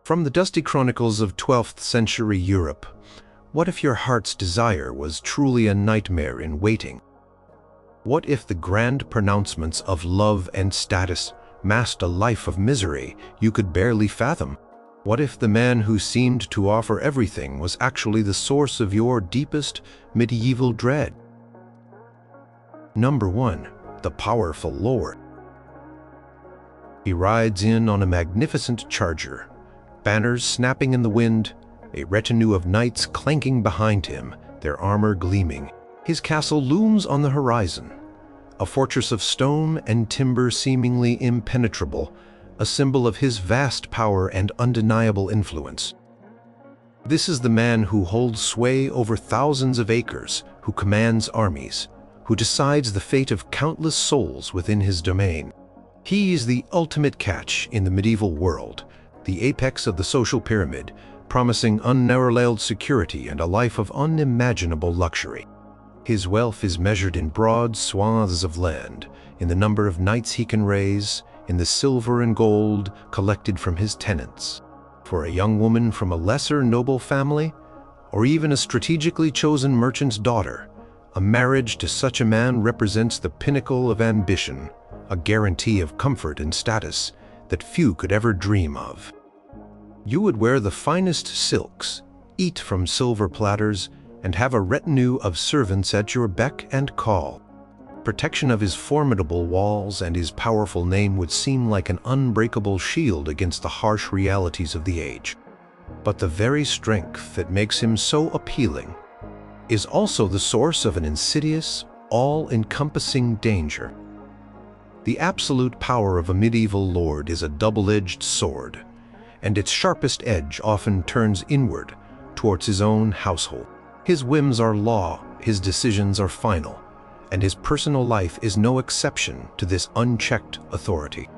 From the dusty chronicles of 12th century Europe, what if your heart's desire was truly a nightmare in waiting? What if the grand pronouncements of love and status masked a life of misery you could barely fathom? What if the man who seemed to offer everything was actually the source of your deepest medieval dread? Number 1. The powerful lord. He rides in on a magnificent charger, banners snapping in the wind, a retinue of knights clanking behind him, their armor gleaming. His castle looms on the horizon, a fortress of stone and timber seemingly impenetrable, a symbol of his vast power and undeniable influence. This is the man who holds sway over thousands of acres, who commands armies, who decides the fate of countless souls within his domain. He is the ultimate catch in the medieval world, the apex of the social pyramid, promising unparalleled security and a life of unimaginable luxury. His wealth is measured in broad swaths of land, in the number of knights he can raise, in the silver and gold collected from his tenants. For a young woman from a lesser noble family, or even a strategically chosen merchant's daughter, a marriage to such a man represents the pinnacle of ambition, a guarantee of comfort and status that few could ever dream of. You would wear the finest silks, eat from silver platters, and have a retinue of servants at your beck and call. Protection of his formidable walls and his powerful name would seem like an unbreakable shield against the harsh realities of the age. But the very strength that makes him so appealing is also the source of an insidious, all-encompassing danger. The absolute power of a medieval lord is a double-edged sword, and its sharpest edge often turns inward towards his own household. His whims are law, his decisions are final, and his personal life is no exception to this unchecked authority.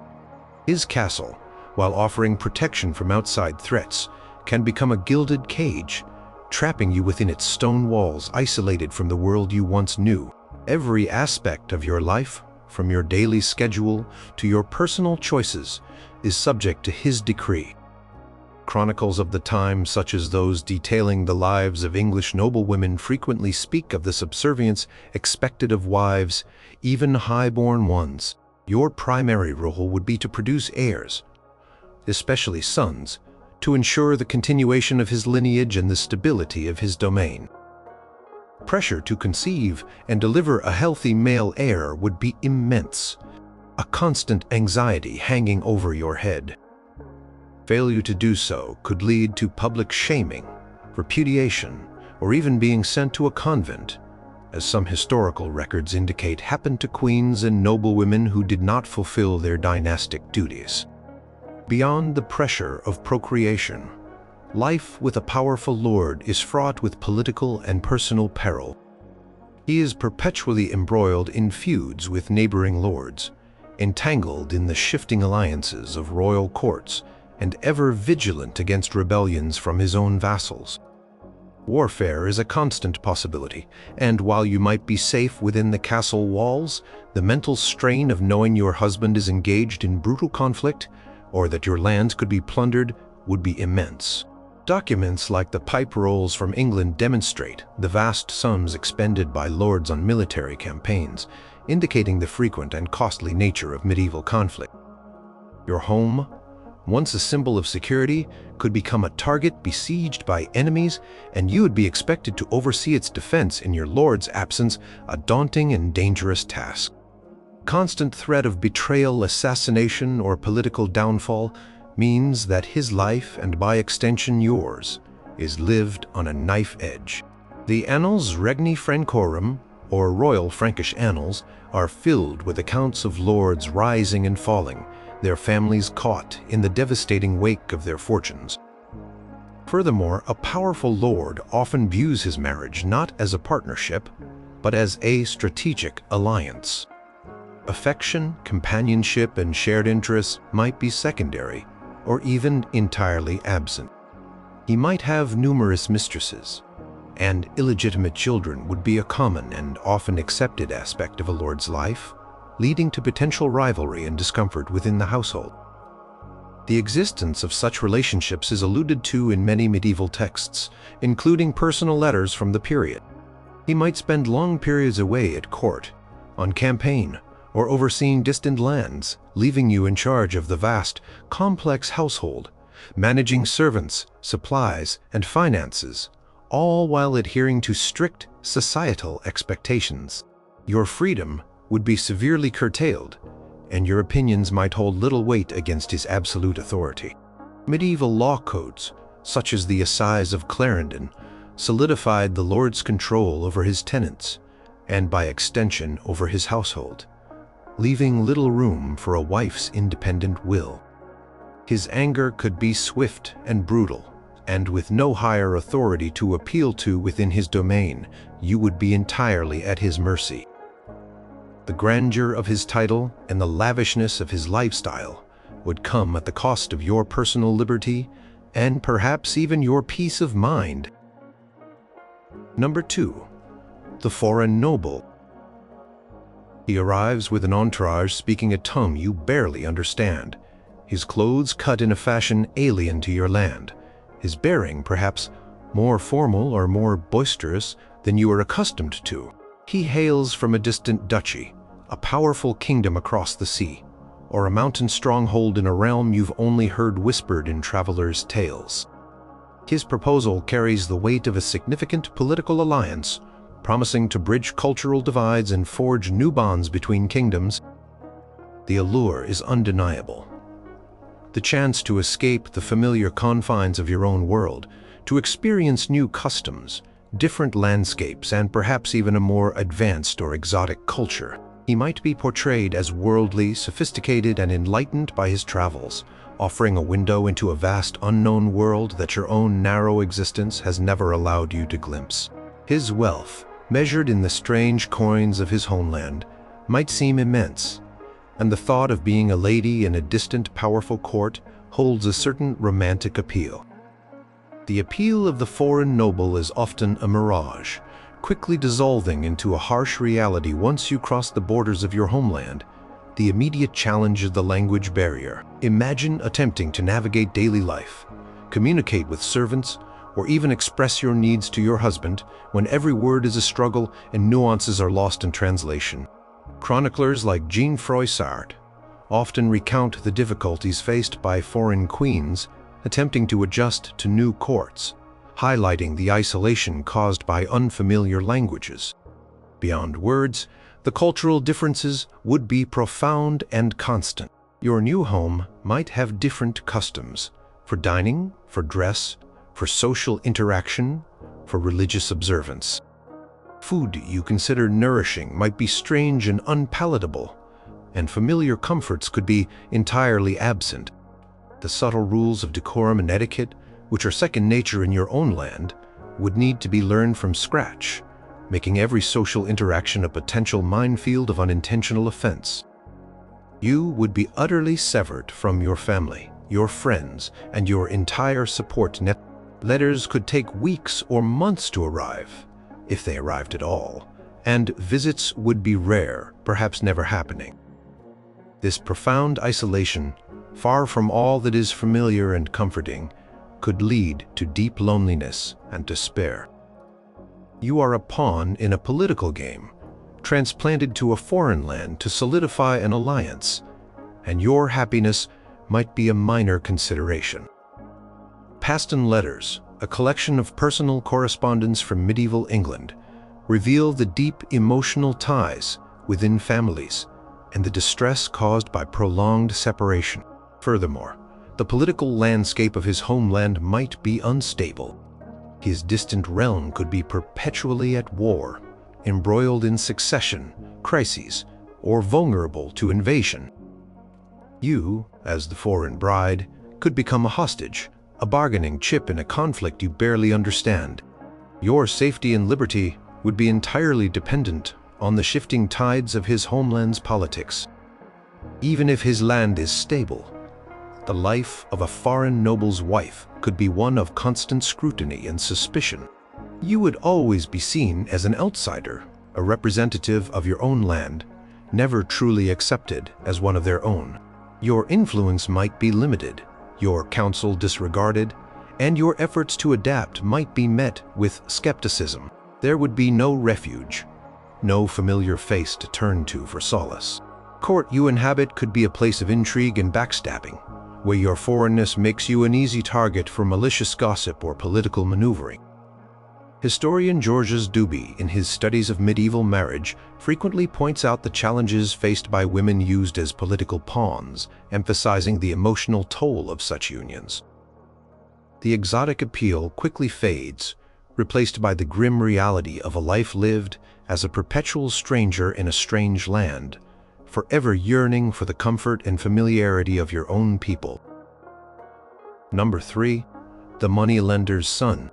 His castle, while offering protection from outside threats, can become a gilded cage, trapping you within its stone walls, isolated from the world you once knew. Every aspect of your life, from your daily schedule to your personal choices, is subject to his decree. Chronicles of the time, such as those detailing the lives of English noblewomen, frequently speak of the subservience expected of wives, even high-born ones. Your primary role would be to produce heirs, especially sons, to ensure the continuation of his lineage and the stability of his domain. Pressure to conceive and deliver a healthy male heir would be immense, a constant anxiety hanging over your head. Failure to do so could lead to public shaming, repudiation, or even being sent to a convent, as some historical records indicate happened to queens and noblewomen who did not fulfill their dynastic duties. Beyond the pressure of procreation, life with a powerful lord is fraught with political and personal peril. He is perpetually embroiled in feuds with neighboring lords, entangled in the shifting alliances of royal courts, and ever vigilant against rebellions from his own vassals. Warfare is a constant possibility, and while you might be safe within the castle walls, the mental strain of knowing your husband is engaged in brutal conflict, or that your lands could be plundered, would be immense. Documents like the pipe rolls from England demonstrate the vast sums expended by lords on military campaigns, indicating the frequent and costly nature of medieval conflict. Your home, once a symbol of security, could become a target besieged by enemies, and you would be expected to oversee its defense in your lord's absence, a daunting and dangerous task. Constant threat of betrayal, assassination, or political downfall means that his life, and by extension yours, is lived on a knife edge. The Annals Regni Francorum, or Royal Frankish Annals, are filled with accounts of lords rising and falling, their families caught in the devastating wake of their fortunes. Furthermore, a powerful lord often views his marriage not as a partnership, but as a strategic alliance. Affection, companionship, and shared interests might be secondary, or even entirely absent. He might have numerous mistresses, and illegitimate children would be a common and often accepted aspect of a lord's life, leading to potential rivalry and discomfort within the household. The existence of such relationships is alluded to in many medieval texts, including personal letters from the period. He might spend long periods away at court, on campaign, or overseeing distant lands, leaving you in charge of the vast, complex household, managing servants, supplies, and finances, all while adhering to strict societal expectations. Your freedom would be severely curtailed, and your opinions might hold little weight against his absolute authority. Medieval law codes, such as the Assize of Clarendon, solidified the lord's control over his tenants, and by extension over his household, leaving little room for a wife's independent will. His anger could be swift and brutal, and with no higher authority to appeal to within his domain, you would be entirely at his mercy. The grandeur of his title and the lavishness of his lifestyle would come at the cost of your personal liberty and perhaps even your peace of mind. Number 2. The foreign noble. He arrives with an entourage speaking a tongue you barely understand, his clothes cut in a fashion alien to your land, his bearing perhaps more formal or more boisterous than you are accustomed to. He hails from a distant duchy, a powerful kingdom across the sea, or a mountain stronghold in a realm you've only heard whispered in travelers' tales. His proposal carries the weight of a significant political alliance, promising to bridge cultural divides and forge new bonds between kingdoms. The allure is undeniable. The chance to escape the familiar confines of your own world, to experience new customs, different landscapes, and perhaps even a more advanced or exotic culture. He might be portrayed as worldly, sophisticated, and enlightened by his travels, offering a window into a vast unknown world that your own narrow existence has never allowed you to glimpse. His wealth, measured in the strange coins of his homeland, might seem immense, and the thought of being a lady in a distant, powerful court holds a certain romantic appeal. The appeal of the foreign noble is often a mirage, quickly dissolving into a harsh reality once you cross the borders of your homeland. The immediate challenge of the language barrier. Imagine attempting to navigate daily life, communicate with servants, or even express your needs to your husband when every word is a struggle and nuances are lost in translation. Chroniclers like Jean Froissart often recount the difficulties faced by foreign queens attempting to adjust to new courts, highlighting the isolation caused by unfamiliar languages. Beyond words, the cultural differences would be profound and constant. Your new home might have different customs for dining, for dress, for social interaction, for religious observance. Food you consider nourishing might be strange and unpalatable, and familiar comforts could be entirely absent. The subtle rules of decorum and etiquette, which are second nature in your own land, would need to be learned from scratch, making every social interaction a potential minefield of unintentional offense. You would be utterly severed from your family, your friends, and your entire support net. Letters could take weeks or months to arrive, if they arrived at all, and visits would be rare, perhaps never happening. This profound isolation, far from all that is familiar and comforting, could lead to deep loneliness and despair. You are a pawn in a political game, transplanted to a foreign land to solidify an alliance, and your happiness might be a minor consideration. Paston letters, a collection of personal correspondence from medieval England, reveal the deep emotional ties within families and the distress caused by prolonged separation. Furthermore, the political landscape of his homeland might be unstable. His distant realm could be perpetually at war, embroiled in succession, crises, or vulnerable to invasion. You, as the foreign bride, could become a hostage, a bargaining chip in a conflict you barely understand. Your safety and liberty would be entirely dependent on the shifting tides of his homeland's politics. Even if his land is stable, the life of a foreign noble's wife could be one of constant scrutiny and suspicion. You would always be seen as an outsider, a representative of your own land, never truly accepted as one of their own. Your influence might be limited, your counsel disregarded, and your efforts to adapt might be met with skepticism. There would be no refuge, no familiar face to turn to for solace. Court you inhabit could be a place of intrigue and backstabbing, where your foreignness makes you an easy target for malicious gossip or political maneuvering. Historian Georges Duby, in his studies of medieval marriage, frequently points out the challenges faced by women used as political pawns, emphasizing the emotional toll of such unions. The exotic appeal quickly fades, replaced by the grim reality of a life lived as a perpetual stranger in a strange land, forever yearning for the comfort and familiarity of your own people. Number 3. The Moneylender's Son.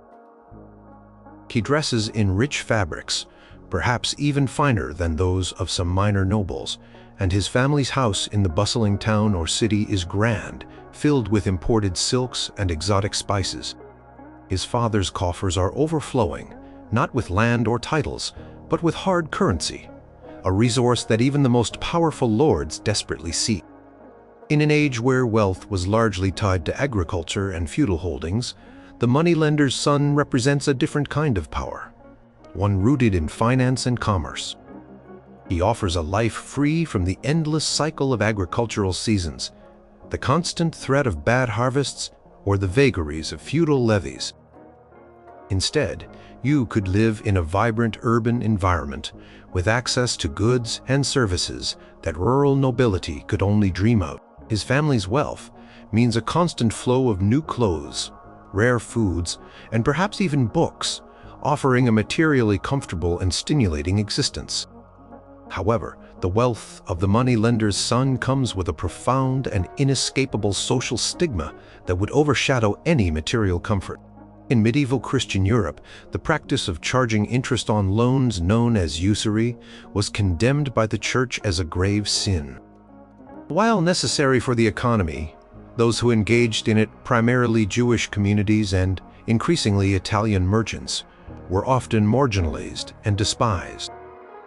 He dresses in rich fabrics, perhaps even finer than those of some minor nobles, and his family's house in the bustling town or city is grand, filled with imported silks and exotic spices. His father's coffers are overflowing, not with land or titles, but with hard currency, a resource that even the most powerful lords desperately seek. In an age where wealth was largely tied to agriculture and feudal holdings, the moneylender's son represents a different kind of power, one rooted in finance and commerce. He offers a life free from the endless cycle of agricultural seasons, the constant threat of bad harvests, or the vagaries of feudal levies. Instead, you could live in a vibrant urban environment with access to goods and services that rural nobility could only dream of. His family's wealth means a constant flow of new clothes, rare foods, and perhaps even books, offering a materially comfortable and stimulating existence. However, the wealth of the moneylender's son comes with a profound and inescapable social stigma that would overshadow any material comfort. In medieval Christian Europe, the practice of charging interest on loans known as usury was condemned by the Church as a grave sin. While necessary for the economy, those who engaged in it, primarily Jewish communities and increasingly Italian merchants, were often marginalized and despised.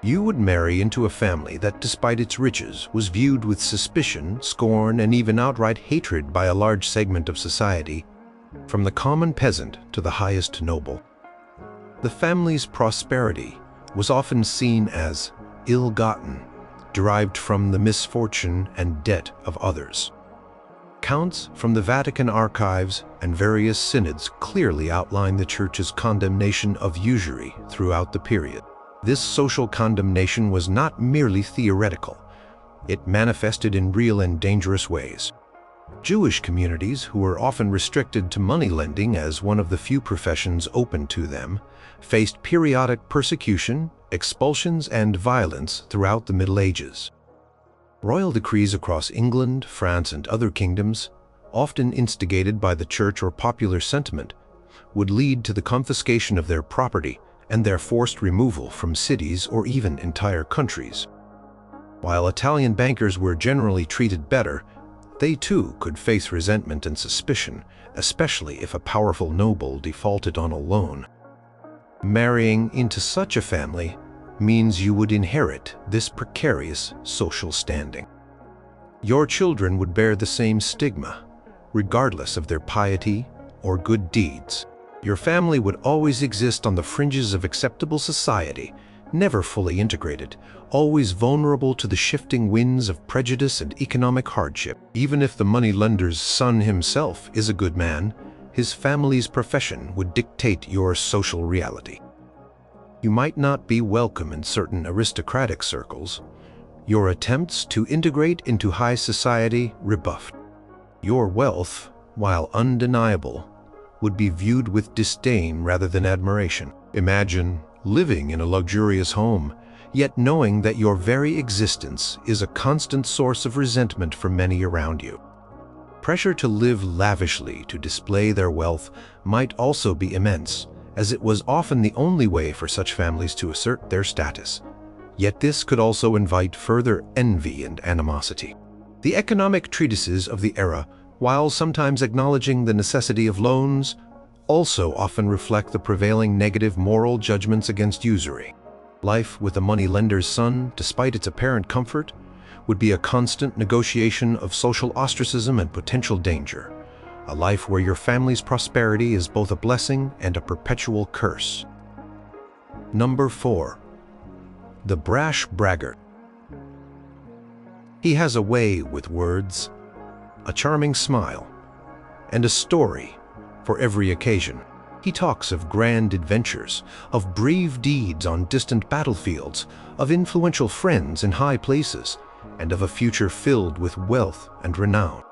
You would marry into a family that, despite its riches, was viewed with suspicion, scorn, and even outright hatred by a large segment of society, from the common peasant to the highest noble. The family's prosperity was often seen as ill-gotten, derived from the misfortune and debt of others. Accounts from the Vatican archives and various synods clearly outline the Church's condemnation of usury throughout the period. This social condemnation was not merely theoretical. It manifested in real and dangerous ways. Jewish communities, who were often restricted to money lending as one of the few professions open to them, faced periodic persecution, expulsions, and violence throughout the Middle Ages. Royal decrees across England, France, and other kingdoms, often instigated by the Church or popular sentiment, would lead to the confiscation of their property and their forced removal from cities or even entire countries. While Italian bankers were generally treated better, they too could face resentment and suspicion, especially if a powerful noble defaulted on a loan. Marrying into such a family means you would inherit this precarious social standing. Your children would bear the same stigma, regardless of their piety or good deeds. Your family would always exist on the fringes of acceptable society, never fully integrated, always vulnerable to the shifting winds of prejudice and economic hardship. Even if the moneylender's son himself is a good man, his family's profession would dictate your social reality. You might not be welcome in certain aristocratic circles, your attempts to integrate into high society rebuffed. Your wealth, while undeniable, would be viewed with disdain rather than admiration. Imagine living in a luxurious home, yet knowing that your very existence is a constant source of resentment for many around you. Pressure to live lavishly to display their wealth might also be immense, as it was often the only way for such families to assert their status. Yet this could also invite further envy and animosity. The economic treatises of the era, while sometimes acknowledging the necessity of loans, also often reflect the prevailing negative moral judgments against usury. Life with a moneylender's son, despite its apparent comfort, would be a constant negotiation of social ostracism and potential danger, a life where your family's prosperity is both a blessing and a perpetual curse. Number 4. The brash braggart. He has a way with words, a charming smile, and a story for every occasion. He talks of grand adventures, of brave deeds on distant battlefields, of influential friends in high places, and of a future filled with wealth and renown.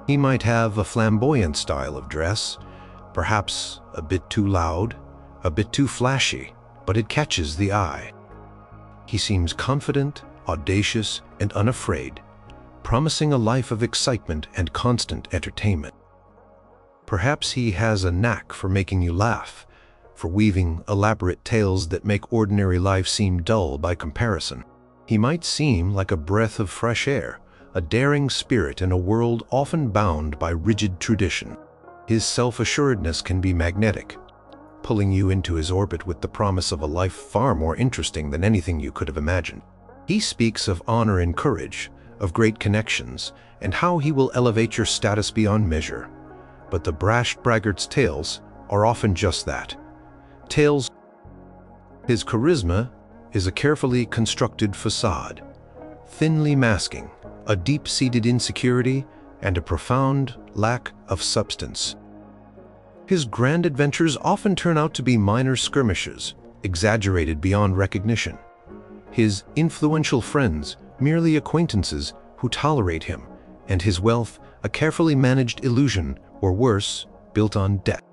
He might have a flamboyant style of dress, perhaps a bit too loud, a bit too flashy, but it catches the eye. He seems confident, audacious, and unafraid, promising a life of excitement and constant entertainment. Perhaps he has a knack for making you laugh, for weaving elaborate tales that make ordinary life seem dull by comparison. He might seem like a breath of fresh air, a daring spirit in a world often bound by rigid tradition. His self-assuredness can be magnetic, pulling you into his orbit with the promise of a life far more interesting than anything you could have imagined. He speaks of honor and courage, of great connections, and how he will elevate your status beyond measure. But the brash braggart's tales are often just that, tales. His charisma is a carefully constructed facade, thinly masking a deep-seated insecurity and a profound lack of substance. His grand adventures often turn out to be minor skirmishes, exaggerated beyond recognition. His influential friends, merely acquaintances who tolerate him, and his wealth, a carefully managed illusion, or worse, built on debt.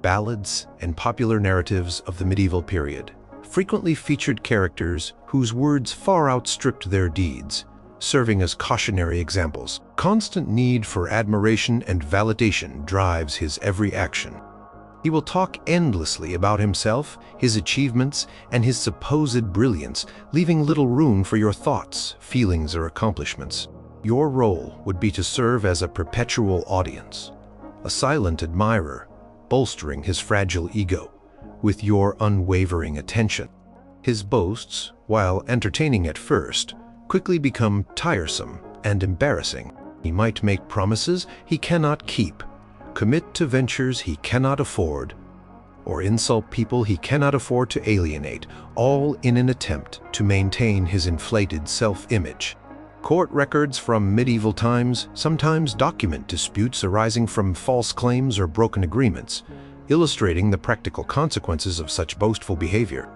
Ballads and popular narratives of the medieval period frequently featured characters whose words far outstripped their deeds, serving as cautionary examples. Constant need for admiration and validation drives his every action. He will talk endlessly about himself, his achievements, and his supposed brilliance, leaving little room for your thoughts, feelings, or accomplishments. Your role would be to serve as a perpetual audience, a silent admirer, bolstering his fragile ego with your unwavering attention. His boasts, while entertaining at first, quickly become tiresome and embarrassing. He might make promises he cannot keep, commit to ventures he cannot afford, or insult people he cannot afford to alienate, all in an attempt to maintain his inflated self-image. Court records from medieval times sometimes document disputes arising from false claims or broken agreements, illustrating the practical consequences of such boastful behavior.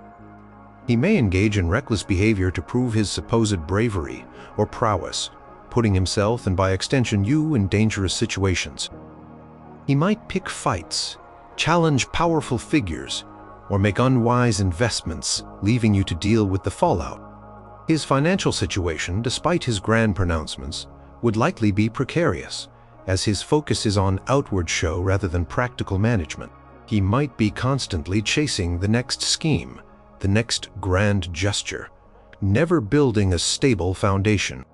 He may engage in reckless behavior to prove his supposed bravery or prowess, putting himself and by extension you in dangerous situations. He might pick fights, challenge powerful figures, or make unwise investments, leaving you to deal with the fallout. His financial situation, despite his grand pronouncements, would likely be precarious, as his focus is on outward show rather than practical management. He might be constantly chasing the next scheme, the next grand gesture, never building a stable foundation.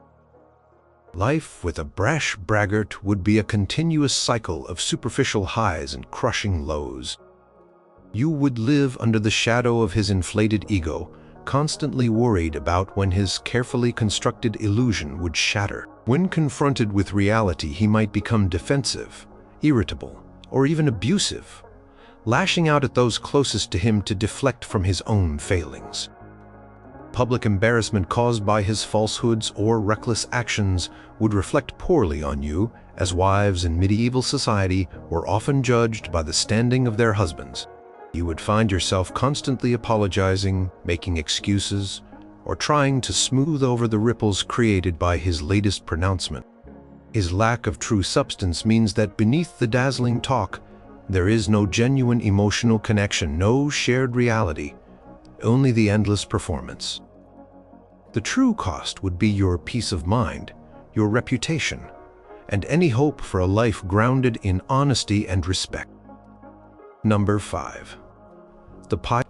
Life with a brash braggart would be a continuous cycle of superficial highs and crushing lows. You would live under the shadow of his inflated ego, constantly worried about when his carefully constructed illusion would shatter. When confronted with reality, he might become defensive, irritable, or even abusive, lashing out at those closest to him to deflect from his own failings. Public embarrassment caused by his falsehoods or reckless actions would reflect poorly on you, as wives in medieval society were often judged by the standing of their husbands. You would find yourself constantly apologizing, making excuses, or trying to smooth over the ripples created by his latest pronouncement. His lack of true substance means that beneath the dazzling talk, there is no genuine emotional connection, no shared reality, only the endless performance. The true cost would be your peace of mind, your reputation, and any hope for a life grounded in honesty and respect. Number 5. The pious.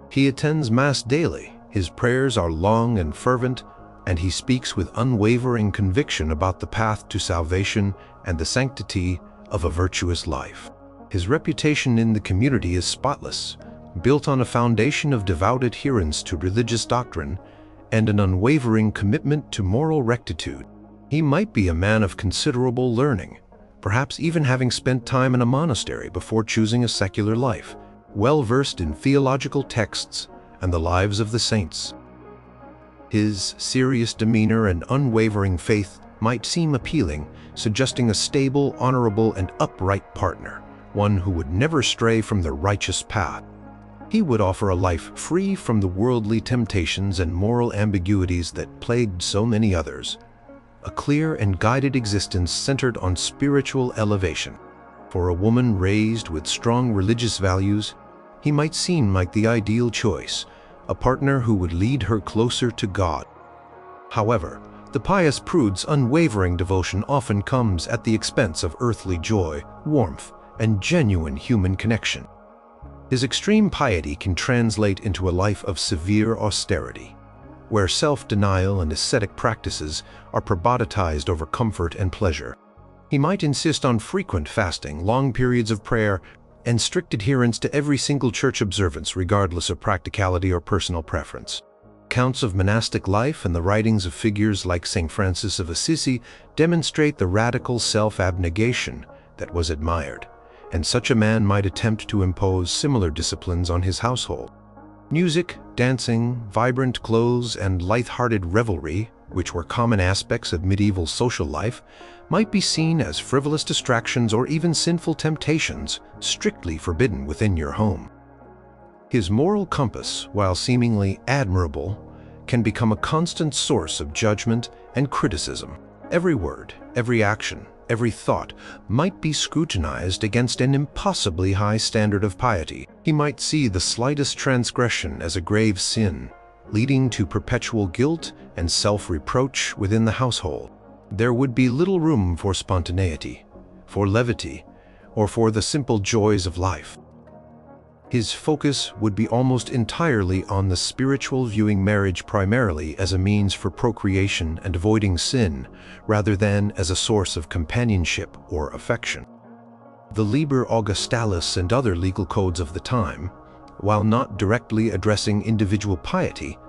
He attends Mass daily, his prayers are long and fervent, and he speaks with unwavering conviction about the path to salvation and the sanctity of a virtuous life. His reputation in the community is spotless, built on a foundation of devout adherence to religious doctrine and an unwavering commitment to moral rectitude. He might be a man of considerable learning, perhaps even having spent time in a monastery before choosing a secular life, well versed in theological texts and the lives of the saints. His serious demeanor and unwavering faith might seem appealing, suggesting a stable, honorable, and upright partner, one who would never stray from the righteous path. He would offer a life free from the worldly temptations and moral ambiguities that plagued so many others, a clear and guided existence centered on spiritual elevation. For a woman raised with strong religious values, he might seem like the ideal choice, a partner who would lead her closer to God. However, the pious prude's unwavering devotion often comes at the expense of earthly joy, warmth, and genuine human connection. His extreme piety can translate into a life of severe austerity, where self-denial and ascetic practices are prioritized over comfort and pleasure. He might insist on frequent fasting, long periods of prayer, and strict adherence to every single church observance regardless of practicality or personal preference. Accounts of monastic life and the writings of figures like St. Francis of Assisi demonstrate the radical self-abnegation that was admired, and such a man might attempt to impose similar disciplines on his household. Music, dancing, vibrant clothes, and light-hearted revelry, which were common aspects of medieval social life, might be seen as frivolous distractions or even sinful temptations, strictly forbidden within your home. His moral compass, while seemingly admirable, can become a constant source of judgment and criticism. Every word, every action, every thought might be scrutinized against an impossibly high standard of piety. He might see the slightest transgression as a grave sin, leading to perpetual guilt and self-reproach within the household. There would be little room for spontaneity, for levity, or for the simple joys of life. His focus would be almost entirely on the spiritual, viewing marriage primarily as a means for procreation and avoiding sin, rather than as a source of companionship or affection. The Liber Augustalis and other legal codes of the time, while not directly addressing individual piety,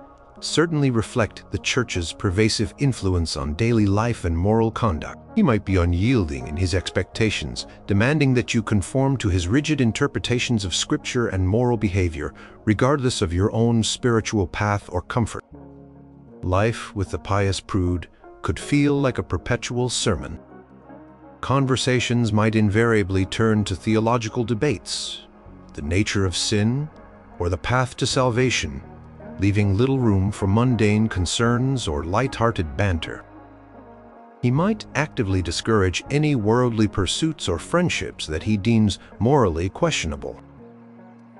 certainly reflect the Church's pervasive influence on daily life and moral conduct. He might be unyielding in his expectations, demanding that you conform to his rigid interpretations of Scripture and moral behavior, regardless of your own spiritual path or comfort. Life with the pious prude could feel like a perpetual sermon. Conversations might invariably turn to theological debates, the nature of sin, or the path to salvation, leaving little room for mundane concerns or light-hearted banter. He might actively discourage any worldly pursuits or friendships that he deems morally questionable.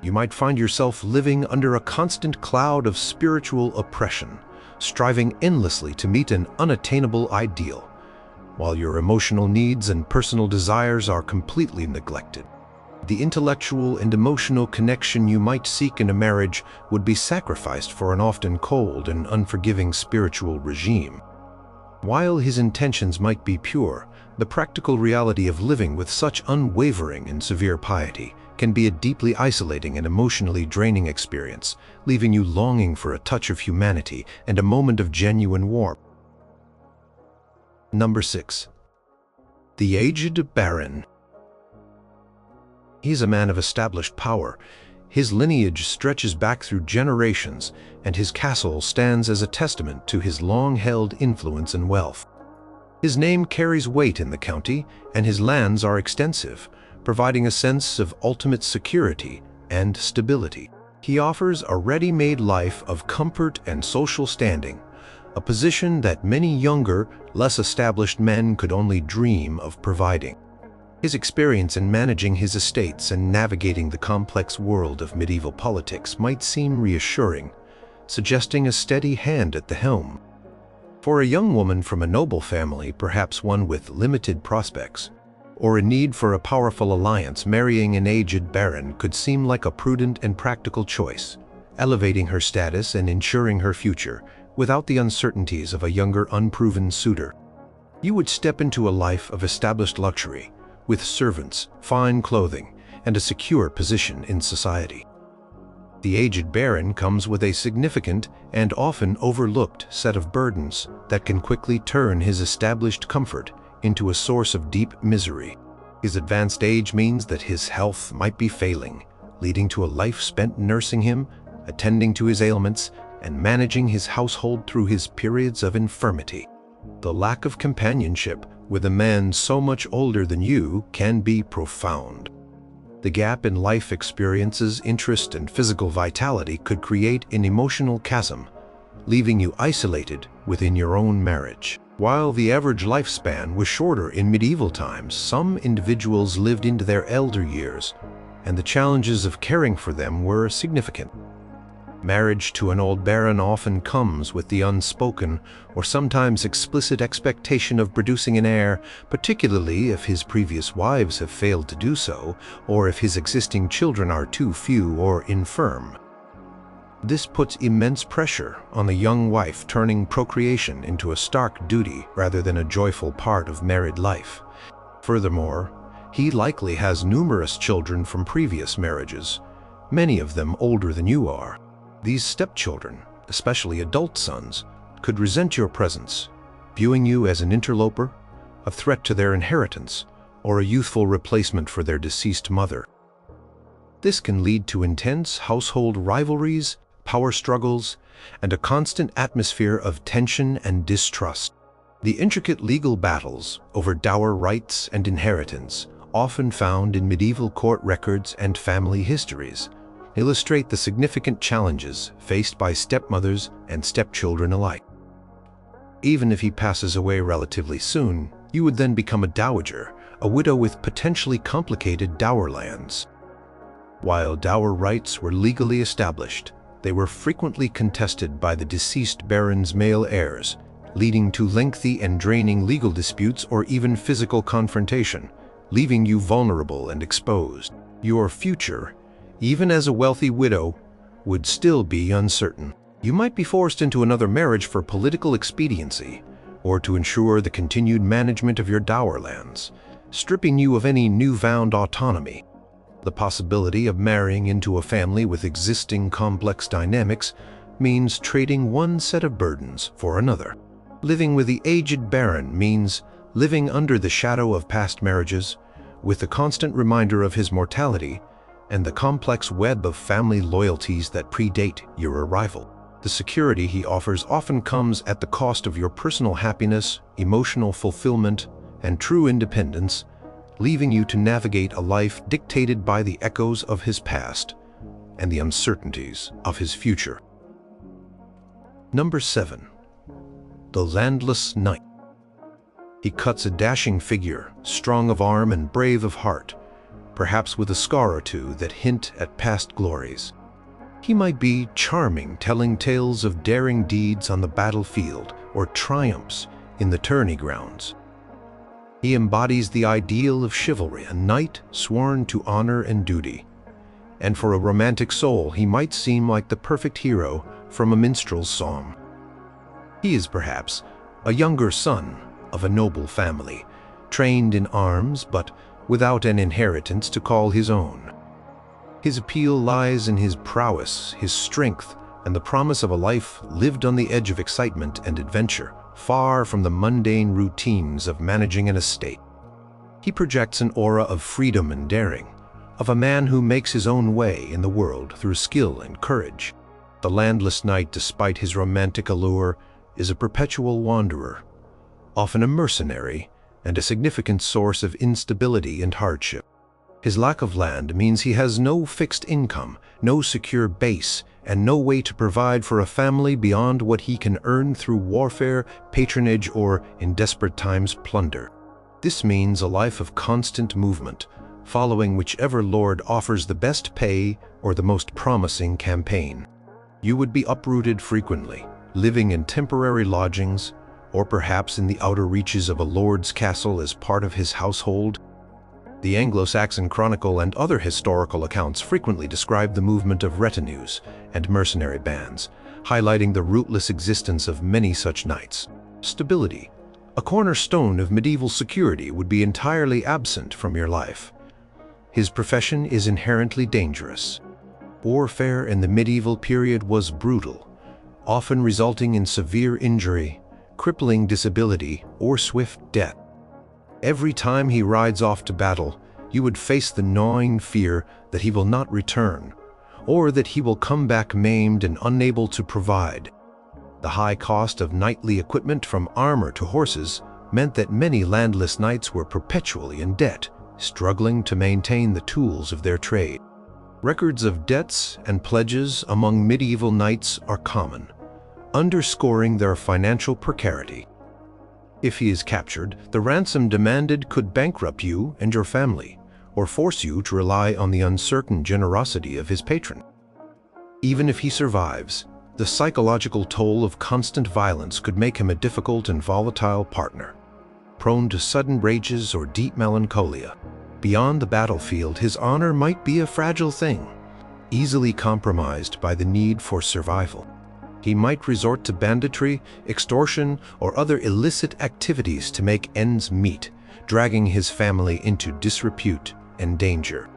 You might find yourself living under a constant cloud of spiritual oppression, striving endlessly to meet an unattainable ideal, while your emotional needs and personal desires are completely neglected. The intellectual and emotional connection you might seek in a marriage would be sacrificed for an often cold and unforgiving spiritual regime. While his intentions might be pure, the practical reality of living with such unwavering and severe piety can be a deeply isolating and emotionally draining experience, leaving you longing for a touch of humanity and a moment of genuine warmth. Number 6. The Aged Baron. He's a man of established power. His lineage stretches back through generations, and his castle stands as a testament to his long-held influence and wealth. His name carries weight in the county, and his lands are extensive, providing a sense of ultimate security and stability. He offers a ready-made life of comfort and social standing, a position that many younger, less established men could only dream of providing. His experience in managing his estates and navigating the complex world of medieval politics might seem reassuring, suggesting a steady hand at the helm. For a young woman from a noble family, perhaps one with limited prospects, or a need for a powerful alliance, marrying an aged baron could seem like a prudent and practical choice, elevating her status and ensuring her future without the uncertainties of a younger, unproven suitor. You would step into a life of established luxury, with servants, fine clothing, and a secure position in society. The aged baron comes with a significant and often overlooked set of burdens that can quickly turn his established comfort into a source of deep misery. His advanced age means that his health might be failing, leading to a life spent nursing him, attending to his ailments, and managing his household through his periods of infirmity. The lack of companionship with a man so much older than you can be profound. The gap in life experiences, interest, and physical vitality could create an emotional chasm, leaving you isolated within your own marriage. While the average lifespan was shorter in medieval times, some individuals lived into their elder years, and the challenges of caring for them were significant. Marriage to an old baron often comes with the unspoken or sometimes explicit expectation of producing an heir, particularly if his previous wives have failed to do so, or if his existing children are too few or infirm. This puts immense pressure on the young wife, turning procreation into a stark duty rather than a joyful part of married life. Furthermore, he likely has numerous children from previous marriages, many of them older than you are. These stepchildren, especially adult sons, could resent your presence, viewing you as an interloper, a threat to their inheritance, or a youthful replacement for their deceased mother. This can lead to intense household rivalries, power struggles, and a constant atmosphere of tension and distrust. The intricate legal battles over dower rights and inheritance, often found in medieval court records and family histories, illustrate the significant challenges faced by stepmothers and stepchildren alike. Even if he passes away relatively soon, you would then become a dowager, a widow with potentially complicated dower lands. While dower rights were legally established, they were frequently contested by the deceased baron's male heirs, leading to lengthy and draining legal disputes or even physical confrontation, leaving you vulnerable and exposed. Your future, even as a wealthy widow, would still be uncertain. You might be forced into another marriage for political expediency, or to ensure the continued management of your dower lands, stripping you of any newfound autonomy. The possibility of marrying into a family with existing complex dynamics means trading one set of burdens for another. Living with the aged baron means living under the shadow of past marriages, with the constant reminder of his mortality and the complex web of family loyalties that predate your arrival. The security he offers often comes at the cost of your personal happiness, emotional fulfillment, and true independence, leaving you to navigate a life dictated by the echoes of his past and the uncertainties of his future. Number 7. The Landless Knight. He cuts a dashing figure, strong of arm and brave of heart, perhaps with a scar or two that hint at past glories. He might be charming, telling tales of daring deeds on the battlefield or triumphs in the tourney grounds. He embodies the ideal of chivalry, a knight sworn to honor and duty. And for a romantic soul, he might seem like the perfect hero from a minstrel's song. He is perhaps a younger son of a noble family, trained in arms but without an inheritance to call his own. His appeal lies in his prowess, his strength, and the promise of a life lived on the edge of excitement and adventure, far from the mundane routines of managing an estate. He projects an aura of freedom and daring, of a man who makes his own way in the world through skill and courage. The landless knight, despite his romantic allure, is a perpetual wanderer, often a mercenary, and a significant source of instability and hardship. His lack of land means he has no fixed income, no secure base, and no way to provide for a family beyond what he can earn through warfare, patronage, or, in desperate times, plunder. This means a life of constant movement, following whichever lord offers the best pay or the most promising campaign. You would be uprooted frequently, living in temporary lodgings, or perhaps in the outer reaches of a lord's castle as part of his household. The Anglo-Saxon Chronicle and other historical accounts frequently describe the movement of retinues and mercenary bands, highlighting the rootless existence of many such knights. Stability, a cornerstone of medieval security, would be entirely absent from your life. His profession is inherently dangerous. Warfare in the medieval period was brutal, often resulting in severe injury, crippling disability, or swift death. Every time he rides off to battle, you would face the gnawing fear that he will not return, or that he will come back maimed and unable to provide. The high cost of knightly equipment, from armor to horses, meant that many landless knights were perpetually in debt, struggling to maintain the tools of their trade. Records of debts and pledges among medieval knights are common, underscoring their financial precarity. If he is captured, the ransom demanded could bankrupt you and your family, or force you to rely on the uncertain generosity of his patron. Even if he survives, the psychological toll of constant violence could make him a difficult and volatile partner, prone to sudden rages or deep melancholia. Beyond the battlefield, his honor might be a fragile thing, easily compromised by the need for survival. He might resort to banditry, extortion, or other illicit activities to make ends meet, dragging his family into disrepute and danger.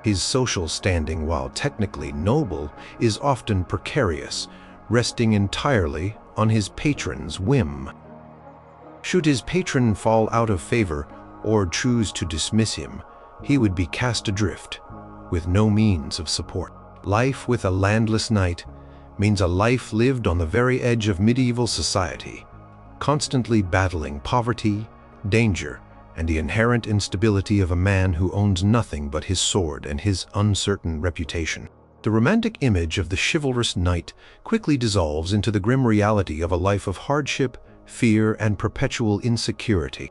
His social standing, while technically noble, is often precarious, resting entirely on his patron's whim. Should his patron fall out of favor or choose to dismiss him, he would be cast adrift, with no means of support. Life with a landless knight means a life lived on the very edge of medieval society, constantly battling poverty, danger, and the inherent instability of a man who owns nothing but his sword and his uncertain reputation. The romantic image of the chivalrous knight quickly dissolves into the grim reality of a life of hardship, fear, and perpetual insecurity.